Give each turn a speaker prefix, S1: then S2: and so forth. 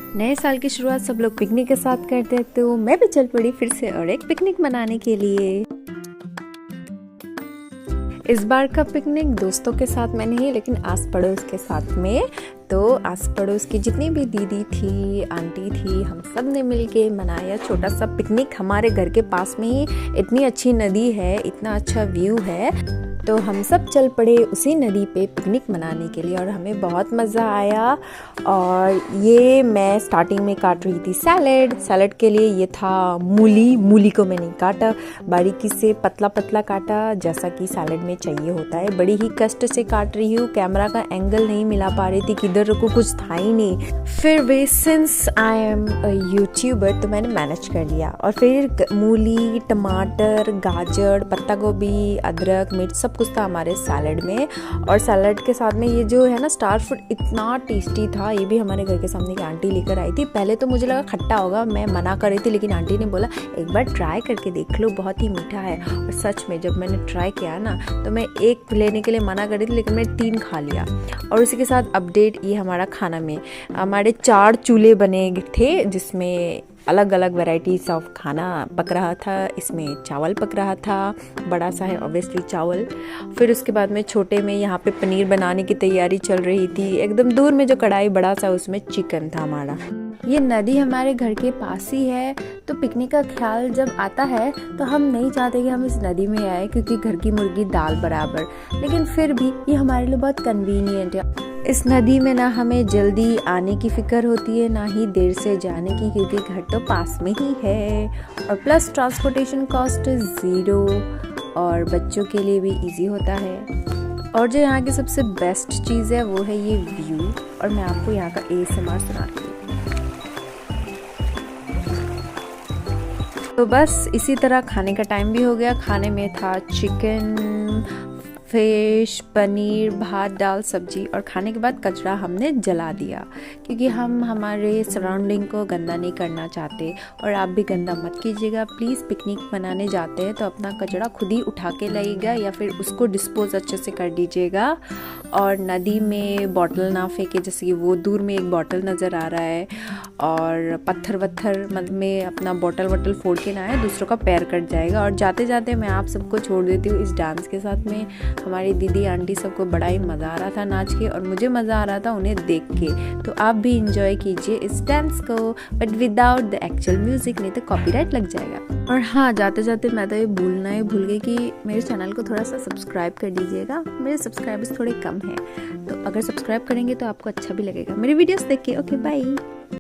S1: नए साल की शुरुआत सब लोग पिकनिक के साथ करते हैं, तो मैं भी चल पड़ी फिर से और एक पिकनिक मनाने के लिए। इस बार का पिकनिक दोस्तों के साथ में नहीं, लेकिन आस पड़ोस के साथ में। तो आस पड़ोस की जितनी भी दीदी थी, आंटी थी, हम सब ने मिलके मनाया छोटा सा पिकनिक। हमारे घर के पास में ही इतनी अच्छी नदी है, इतना अच्छा व्यू है, तो हम सब चल पड़े उसी नदी पे पिकनिक मनाने के लिए और हमें बहुत मज़ा आया। और ये मैं स्टार्टिंग में काट रही थी सैलड के लिए। ये था मूली को मैंने काटा, बारीकी से पतला पतला काटा, जैसा कि सैलड में चाहिए होता है। बड़ी ही कष्ट से काट रही हूँ, कैमरा का एंगल नहीं मिला पा रही थी, किधर रखूँ कुछ था ही नहीं। फिर वे सिंस आई एम यूट्यूबर तो मैंने मैनेज कर लिया। और फिर मूली, टमाटर, गाजर, पत्ता गोभी, अदरक, मिर्च सब कुछ था हमारे सैलड में। और सैलड के साथ में ये जो है ना स्टार फ्रूट, इतना टेस्टी था। ये भी हमारे घर के सामने की आंटी लेकर आई थी। पहले तो मुझे लगा खट्टा होगा, मैं मना कर रही थी, लेकिन आंटी ने बोला एक बार ट्राई करके देख लो, बहुत ही मीठा है। और सच में जब मैंने ट्राई किया ना, तो मैं एक लेने के लिए मना कर रही थी, लेकिन मैंने 3 खा लिया। और उसी के साथ अपडेट ये हमारा खाना में हमारे 4 चूल्हे बने थे, जिसमें अलग अलग वैरायटीज ऑफ खाना पक रहा था। इसमें चावल पक रहा था, बड़ा सा है ऑब्वियसली चावल। फिर उसके बाद में छोटे में यहाँ पे पनीर बनाने की तैयारी चल रही थी। एकदम दूर में जो कढ़ाई बड़ा सा, उसमें चिकन था हमारा। ये नदी हमारे घर के पास ही है, तो पिकनिक का ख्याल जब आता है तो हम नहीं चाहते कि हम इस नदी में आए, क्योंकि घर की मुर्गी दाल बराबर। लेकिन फिर भी ये हमारे लिए बहुत कन्वीनियंट है। इस नदी में ना हमें जल्दी आने की फिक्र होती है, ना ही देर से जाने की, क्योंकि घर तो पास में ही है। और प्लस ट्रांसपोर्टेशन कॉस्ट 0 और बच्चों के लिए भी इजी होता है। और जो यहाँ की सबसे बेस्ट चीज़ है वो है ये व्यू। और मैं आपको यहाँ का ASMR सुनाती हूँ। तो बस इसी तरह खाने का टाइम भी हो गया। खाने में था चिकन, फिश, पनीर, भात, दाल, सब्जी। और खाने के बाद कचरा हमने जला दिया, क्योंकि हम हमारे सराउंडिंग को गंदा नहीं करना चाहते। और आप भी गंदा मत कीजिएगा प्लीज़। पिकनिक मनाने जाते हैं तो अपना कचरा खुद ही उठा के लाइएगा, या फिर उसको डिस्पोज अच्छे से कर दीजिएगा। और नदी में बॉटल ना फेंके, जैसे कि वो दूर में एक बॉटल नज़र आ रहा है। और पत्थर वत्थर में अपना बॉटल फोड़ के ना आए, दूसरों का पैर कट जाएगा। और जाते जाते मैं आप सबको छोड़ देती हूँ इस डांस के साथ में। हमारी दीदी आंटी सबको बड़ा ही मज़ा आ रहा था नाच के, और मुझे मज़ा आ रहा था उन्हें देख के। तो आप भी इंजॉय कीजिए इस डांस को, but without the actual music, नहीं तो कॉपीराइट लग जाएगा। और हाँ, जाते जाते मैं तो ये भूलना ही भूल गई कि मेरे चैनल को थोड़ा सा सब्सक्राइब कर दीजिएगा। मेरे सब्सक्राइबर्स थोड़े कम हैं, तो अगर सब्सक्राइब करेंगे तो आपको अच्छा भी लगेगा मेरी वीडियोस देख के। Okay, bye.